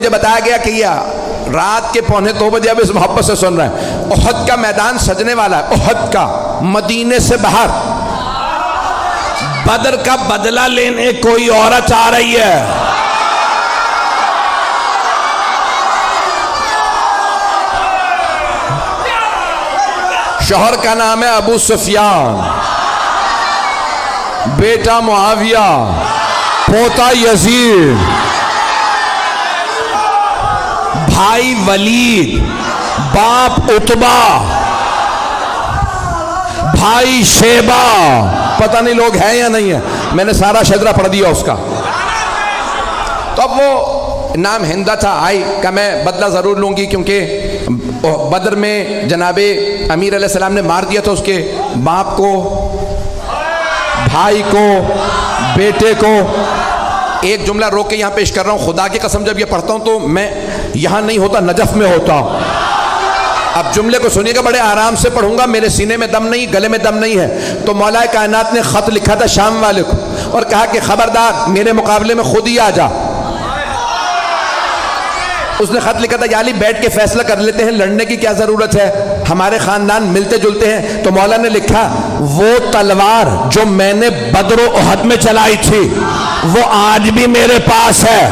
مجھے بتایا گیا کہ یہ رات کے 1:45 اب اس محبت سے سن رہے ہیں، احد کا میدان سجنے والا ہے، احد کا، مدینے سے باہر بدر کا بدلہ لینے کوئی عورت آ رہی ہے۔ شوہر کا نام ہے ابو سفیان، بیٹا معاویہ، پوتا یزید، بھائی ولید، باپ عتبہ، بھائی شیبہ، پتہ نہیں لوگ ہیں یا نہیں ہیں، میں نے سارا شجرہ پڑھ دیا اس کا۔ تو اب وہ نام ہندہ تھا، آئی کہ میں بدلہ ضرور لوں گی، کیونکہ بدر میں جناب امیر علیہ السلام نے مار دیا تھا اس کے باپ کو، بھائی کو، بیٹے کو۔ ایک جملہ روک کے یہاں پیش کر رہا ہوں، خدا کی قسم جب یہ پڑھتا ہوں تو میں یہاں نہیں ہوتا، نجف میں ہوتا ہوں۔ اب جملے کو سنیے گا، بڑے آرام سے پڑھوں گا، میرے سینے میں دم نہیں، گلے میں دم نہیں ہے۔ تو مولا کائنات نے خط لکھا تھا شام والے کو اور کہا کہ خبردار میرے مقابلے میں خود ہی آ جا۔ اس نے خط لکھا تھا، یا علی بیٹھ کے فیصلہ کر لیتے ہیں، لڑنے کی کیا ضرورت ہے، ہمارے خاندان ملتے جلتے ہیں۔ تو مولا نے لکھا، وہ تلوار جو میں نے بدر و احد میں چلائی تھی وہ آج بھی میرے پاس ہے،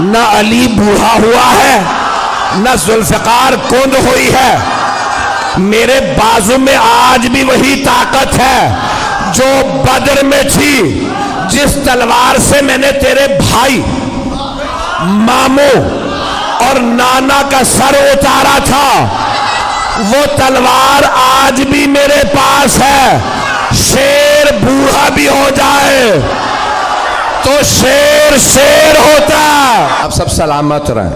نہ علی بوڑھا ہوا ہے نہ ذوالفقار کند ہوئی ہے، میرے بازو میں آج بھی وہی طاقت ہے جو بدر میں تھی۔ جس تلوار سے میں نے تیرے بھائی، ماموں اور نانا کا سر اتارا تھا وہ تلوار آج بھی میرے پاس ہے۔ شیر بوڑھا بھی ہو جائے تو شیر شیر ہوتا ہے۔ اب سب سلامت رہیں،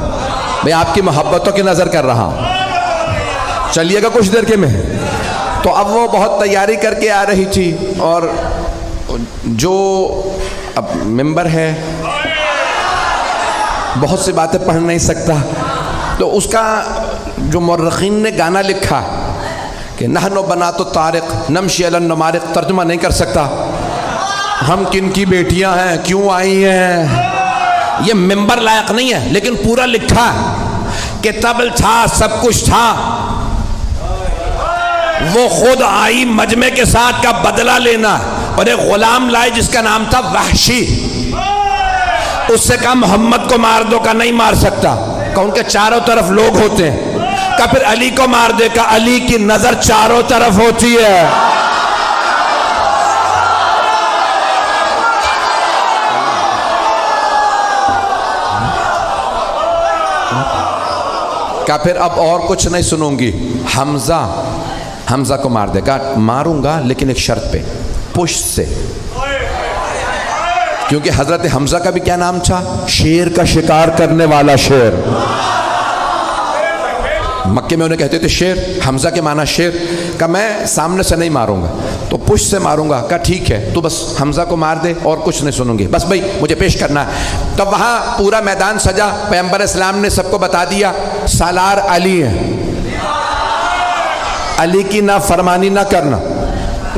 میں آپ کی محبتوں کی نظر کر رہا ہوں، چلیے گا کچھ دیر کے میں۔ تو اب وہ بہت تیاری کر کے آ رہی تھی، اور جو اب ممبر ہے بہت سی باتیں پڑھ نہیں سکتا، تو اس کا جو مورخین نے گانا لکھا کہ نحن بنات الطارق نمشی علی النمارق، ترجمہ نہیں کر سکتا، ہم کن کی بیٹیاں ہیں، کیوں آئی ہیں، یہ ممبر لائق نہیں ہے، لیکن پورا لکھا کہ طبل تھا، سب کچھ تھا، وہ خود آئی مجمع کے ساتھ کا بدلہ لینا، اور ایک غلام لائے جس کا نام تھا وحشی۔ اس سے کہا محمد کو مار دو، کا نہیں مار سکتا، کہ ان کے چاروں طرف لوگ ہوتے ہیں، کہ پھر علی کو مار دے، کہ علی کی نظر چاروں طرف ہوتی ہے۔ کہ پھر اب اور کچھ نہیں سنوں گی، حمزہ کو مار دے گا، ماروں گا لیکن ایک شرط پہ، پشت سے، کیونکہ حضرت حمزہ کا بھی کیا نام تھا، شیر کا شکار کرنے والا شیر۔ مکے میں انہیں کہتے تھے شیر، حمزہ کے معنی شیر۔ کہ میں سامنے سے نہیں ماروں گا تو پشت سے ماروں گا۔ کہ ٹھیک ہے، تو بس حمزہ کو مار دے اور کچھ نہیں سنوں گی، بس بھائی مجھے پیش کرنا ہے۔ تو وہاں پورا میدان سجا، پیغمبر اسلام نے سب کو بتا دیا سالار علی ہے، علی کی نافرمانی نہ کرنا۔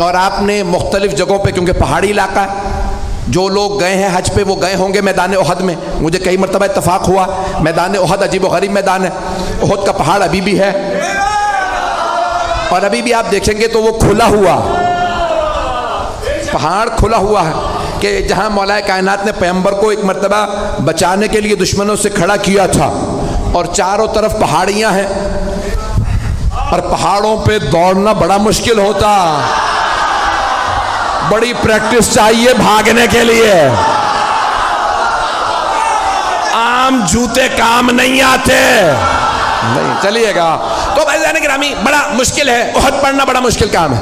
اور آپ نے مختلف جگہوں پہ، کیونکہ پہاڑی علاقہ ہے، جو لوگ گئے ہیں حج پہ وہ گئے ہوں گے میدان احد میں، مجھے کئی مرتبہ اتفاق ہوا، میدان احد عجیب و غریب میدان ہے، احد کا پہاڑ ابھی بھی ہے، اور ابھی بھی آپ دیکھیں گے تو وہ کھلا ہوا پہاڑ، کھلا ہوا ہے، کہ جہاں مولا کائنات نے پیغمبر کو ایک مرتبہ بچانے کے لیے دشمنوں سے کھڑا کیا تھا، اور چاروں طرف پہاڑیاں ہیں، اور پہاڑوں پہ دوڑنا بڑا مشکل ہوتا، بڑی پریکٹس چاہیے بھاگنے کے لیے، عام جوتے کام نہیں آتے، نہیں چلیے گا۔ تو بھائیان گرامی بڑا مشکل ہے، احد پڑھنا بڑا مشکل کام ہے۔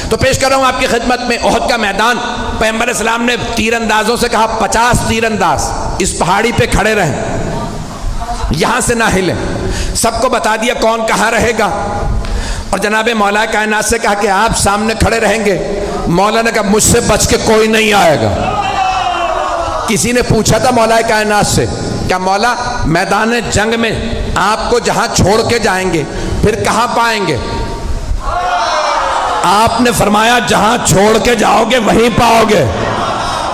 تو پیش کر رہا ہوں آپ کی خدمت میں احد کا میدان۔ پیغمبر اسلام نے تیر اندازوں سے کہا 50 تیر انداز اس پہاڑی پہ کھڑے رہیں، یہاں سے نہ ہلیں، سب کو بتا دیا کون کہاں رہے گا، اور جناب مولا کائنات سے کہا کہ آپ سامنے کھڑے رہیں گے۔ مولا نے کہا مجھ سے بچ کے کوئی نہیں آئے گا۔ کسی نے پوچھا تھا مولا کائنات سے، کیا مولا میدان جنگ میں آپ کو جہاں چھوڑ کے جائیں گے پھر کہاں پائیں گے؟ آپ نے فرمایا جہاں چھوڑ کے جاؤ گے وہیں پاؤ گے۔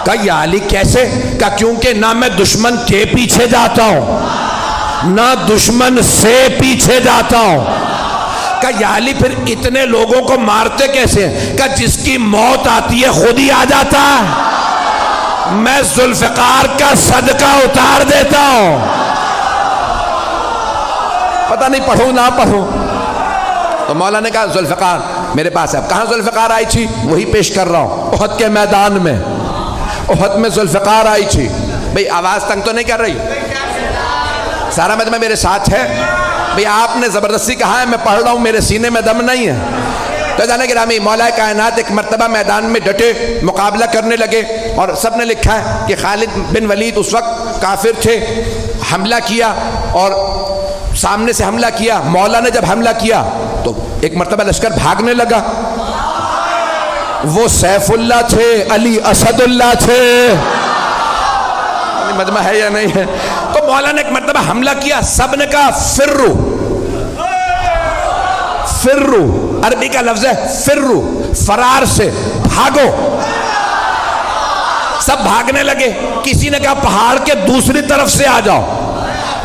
کہا یا علی کیسے؟ کہا کیونکہ نہ میں دشمن کے پیچھے جاتا ہوں نہ دشمن سے پیچھے جاتا ہوں. کہ یا علی پھر اتنے لوگوں کو مارتے کیسے ہیں؟ کہ جس کی موت آتی ہے خود ہی آ جاتا ہے. میں ذوالفقار کا صدقہ اتار دیتا ہوں. پتہ نہیں پڑھوں نہ پڑھوں. تو مولا نے کہا ذوالفقار میرے پاس ہے. اب کہاں ذوالفقار آئی تھی؟ وہی پیش کر رہا ہوں، احد کے میدان میں. احد میں ذوالفقار آئی تھی. بھئی آواز تنگ تو نہیں کر رہی؟ سارا مجمع میرے ساتھ ہے؟ بھئی آپ نے زبردستی کہا ہے، میں پڑھ رہا ہوں، میرے سینے میں دم نہیں ہے. تو جانے گرامی مولا کائنات ایک مرتبہ میدان میں ڈٹے مقابلہ کرنے لگے، اور سب نے لکھا ہے کہ خالد بن ولید اس وقت کافر تھے. حملہ کیا اور سامنے سے حملہ کیا. مولا نے جب حملہ کیا تو ایک مرتبہ لشکر بھاگنے لگا. وہ سیف اللہ تھے، علی اسد اللہ تھے. مجمع ہے یا نہیں ہے؟ تو مولا نے ایک مرتبہ حملہ کیا. سب نے کہا فرو. فرو عربی کا لفظ ہے فرو، فرار سے، بھاگو. سب بھاگنے لگے. کسی نے کہا پہاڑ کے دوسری طرف سے آ جاؤ.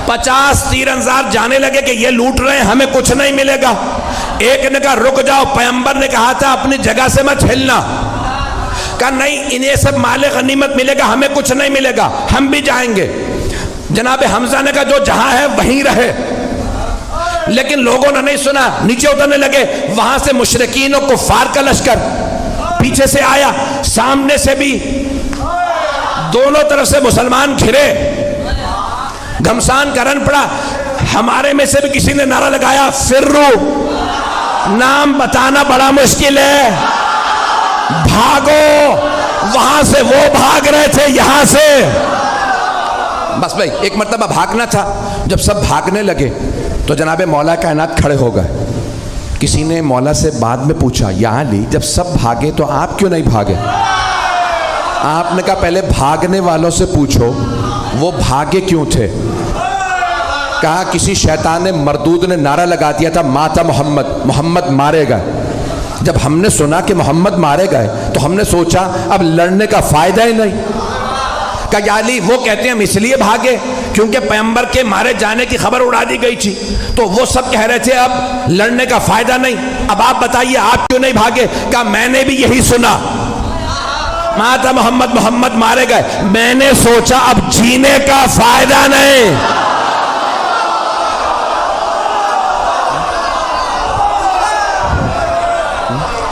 50 تیر انداز جانے لگے کہ یہ لوٹ رہے ہیں، ہمیں کچھ نہیں ملے گا. ایک نے کہا رک جاؤ، پیغمبر نے کہا تھا اپنی جگہ سے مت ہلنا. کہا نہیں، انہیں سب مال غنیمت ملے گا، ہمیں کچھ نہیں ملے گا، ہم بھی جائیں گے. جناب حمزہ نے کہا جو جہاں ہے وہیں رہے. لیکن لوگوں نے نہیں سنا، نیچے اترنے لگے. وہاں سے مشرکین و کفار کا لشکر پیچھے سے آیا، سامنے سے بھی، دونوں طرف سے مسلمان گھرے. گھمسان کا رن پڑا. ہمارے میں سے بھی کسی نے نعرہ لگایا فرو. نام بتانا بڑا مشکل ہے. بھاگو. وہاں سے وہ بھاگ رہے تھے، یہاں سے. بس بھائی ایک مرتبہ بھاگنا تھا. جب سب بھاگنے لگے تو جناب مولا کائنات کھڑے ہو گئے. کسی نے مولا سے بعد میں پوچھا یا علی جب سب بھاگے تو آپ کیوں نہیں بھاگے؟ آپ نے کہا پہلے بھاگنے والوں سے پوچھو وہ بھاگے کیوں تھے. کہا کسی شیطان مردود نے نعرہ لگا دیا تھا ماتا محمد، محمد مارے گئے. جب ہم نے سنا کہ محمد مارے گئے تو ہم نے سوچا اب لڑنے کا فائدہ ہی نہیں. کہ یا علی وہ کہتے ہیں ہم اس لیے بھاگے کیونکہ پیغمبر کے مارے جانے کی خبر اڑا دی گئی تھی، تو وہ سب کہہ رہے تھے اب لڑنے کا فائدہ نہیں. اب آپ بتائیے آپ کیوں نہیں بھاگے؟ کہا میں نے بھی یہی سنا، ماتا محمد، محمد مارے گئے. میں نے سوچا اب جینے کا فائدہ نہیں.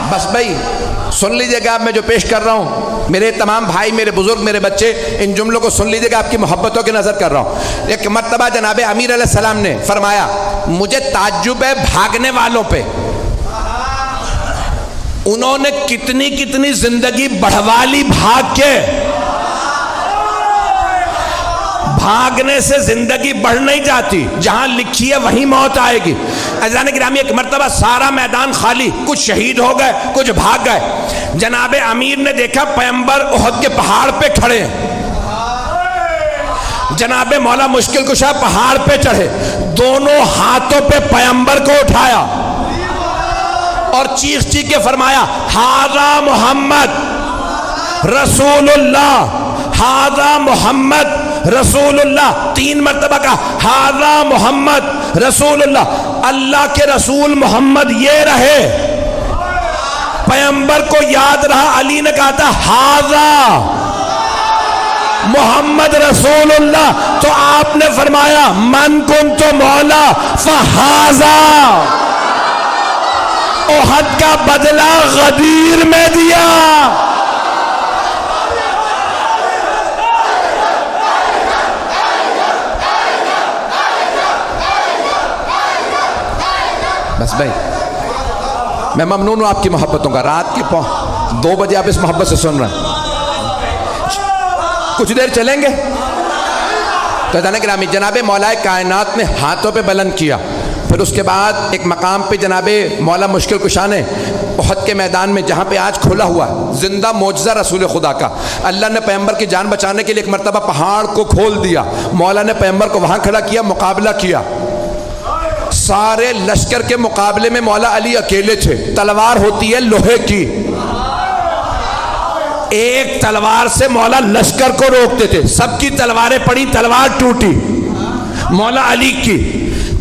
بس بھائی سن لیجئے گا. میں جو پیش کر رہا ہوں میرے تمام بھائی، میرے بزرگ، میرے بچے، ان جملوں کو سن لیجئے گا. آپ کی محبتوں کی نظر کر رہا ہوں. ایک مرتبہ جناب امیر علیہ السلام نے فرمایا مجھے تعجب ہے بھاگنے والوں پہ. انہوں نے کتنی کتنی زندگی بڑھوا لی بھاگ کے. بھاگنے سے زندگی بڑھ نہیں جاتی، جہاں لکھی ہے وہیں موت آئے گی. عزیزان گرامی ایک مرتبہ سارا میدان خالی، کچھ شہید ہو گئے، کچھ بھاگ گئے. جناب امیر نے دیکھا پیغمبر احد کے پہاڑ پہ کھڑے ہیں. جناب مولا مشکل کشا پہاڑ پہ چڑھے، دونوں ہاتھوں پہ پیغمبر کو اٹھایا اور چیخ چیخ کے فرمایا ھذا محمد رسول اللہ، ھذا محمد رسول اللہ. 3 مرتبہ کہا ھذا محمد رسول اللہ. اللہ کے رسول محمد یہ رہے. پیغمبر کو یاد رہا. علی نے کہا تھا ھذا محمد رسول اللہ، تو آپ نے فرمایا من کنت مولا فھذا. احد کا بدلہ غدیر میں دیا. بس بھائی میں ممنون ہوں آپ کی محبتوں کا. رات کے 2 بجے آپ اس محبت سے سن رہے ہیں. کچھ دیر چلیں گے تو گرامی جناب مولا کائنات نے ہاتھوں پہ بلند کیا. پھر اس کے بعد ایک مقام پہ جناب مولا مشکل کشا نے احد کے میدان میں جہاں پہ آج کھلا ہوا زندہ معجزہ رسول خدا کا، اللہ نے پیغمبر کی جان بچانے کے لیے ایک مرتبہ پہاڑ کو کھول دیا. مولا نے پیغمبر کو وہاں کھڑا کیا، مقابلہ کیا. سارے لشکر کے مقابلے میں مولا علی اکیلے تھے. تلوار ہوتی ہے لوہے کی، ایک تلوار سے مولا لشکر کو روکتے تھے. سب کی تلواریں پڑی، تلوار ٹوٹی. مولا علی کی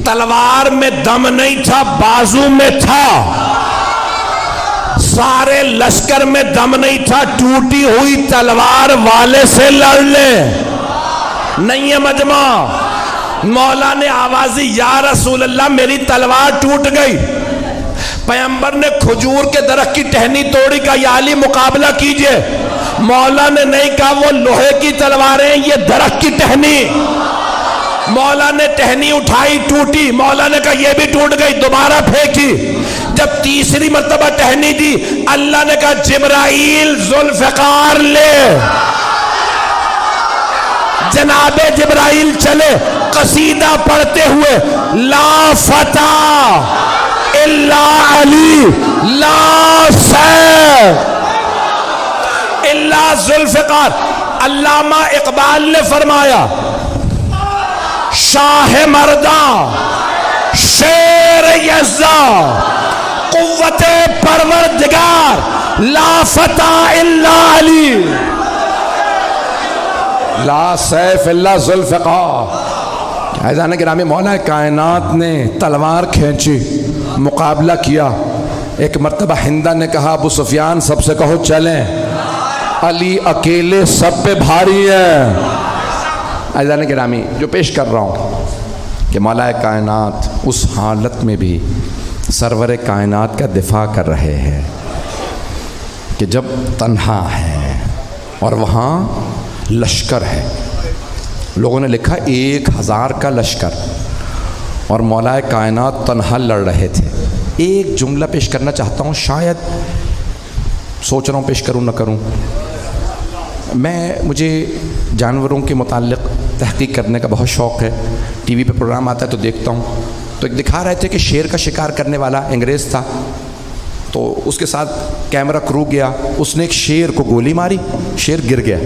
تلوار میں دم نہیں تھا، بازو میں تھا. سارے لشکر میں دم نہیں تھا، ٹوٹی ہوئی تلوار والے سے لڑ لے. نہیں ہے مجمع. مولا نے آوازی یا رسول اللہ میری تلوار ٹوٹ گئی. پیغمبر نے کھجور کے درخت کی ٹہنی توڑی، کہا یا علی مقابلہ کیجئے. مولا نے نہیں کہا وہ لوہے کی تلواریں، یہ درخت کی ٹہنی. مولا نے ٹہنی اٹھائی، ٹوٹی. مولا نے کہا یہ بھی ٹوٹ گئی، دوبارہ پھینکی. جب تیسری مرتبہ ٹہنی دی، اللہ نے کہا جبرائیل ذوالفقار لے. جناب جبرائیل چلے قصیدہ پڑھتے ہوئے، لا فتح الا علی لا سیف الا ذوالفقار. علامہ اقبال نے فرمایا شاہ مرداں شیر یزداں قوت پروردگار لا فتح الا علی لا سیف الا ذوالفقار. عزیزان گرامی، مولا کائنات نے تلوار کھینچی، مقابلہ کیا. ایک مرتبہ ہندہ نے کہا ابو سفیان سب سے کہو چلیں، علی اکیلے سب پہ بھاری ہے. عزیزان گرامی، جو پیش کر رہا ہوں کہ مولا کائنات اس حالت میں بھی سرور کائنات کا دفاع کر رہے ہیں کہ جب تنہا ہے اور وہاں لشکر ہے. لوگوں نے لکھا 1000 کا لشکر اور مولا کائنات تنہا لڑ رہے تھے. ایک جملہ پیش کرنا چاہتا ہوں، شاید سوچ رہا ہوں پیش کروں نہ کروں. مجھے جانوروں کے متعلق تحقیق کرنے کا بہت شوق ہے. ٹی وی پہ پروگرام آتا ہے تو دیکھتا ہوں. تو ایک دکھا رہے تھے کہ شیر کا شکار کرنے والا انگریز تھا، تو اس کے ساتھ کیمرہ کرو گیا. اس نے ایک شیر کو گولی ماری، شیر گر گیا.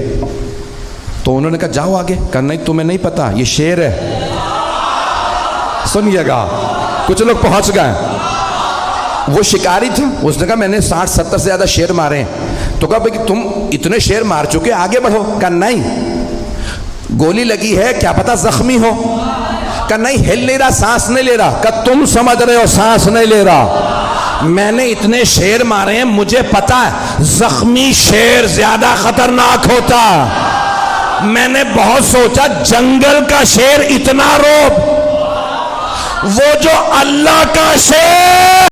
تو انہوں نے کہا جاؤ آگے. کہا نہیں تمہیں نہیں پتا یہ شیر ہے. سنیے گا، کچھ لوگ پہنچ گئے. وہ شکاری تھا، اس نے کہا میں نے 60-70 سے زیادہ شیر مارے ہیں. تو کہا بھئی تم اتنے شیر مار چکے، آگے بڑھو. کہا نہیں، گولی لگی ہے کیا پتا زخمی ہو. کہا نہیں، ہل نہیں رہا، سانس نہیں لے رہا. کہا تم سمجھ رہے ہو سانس نہیں لے رہا، میں نے اتنے شیر مارے ہیں، مجھے پتا ہے زخمی شیر زیادہ خطرناک ہوتا. میں نے بہت سوچا جنگل کا شیر اتنا روب، وہ جو اللہ کا شیر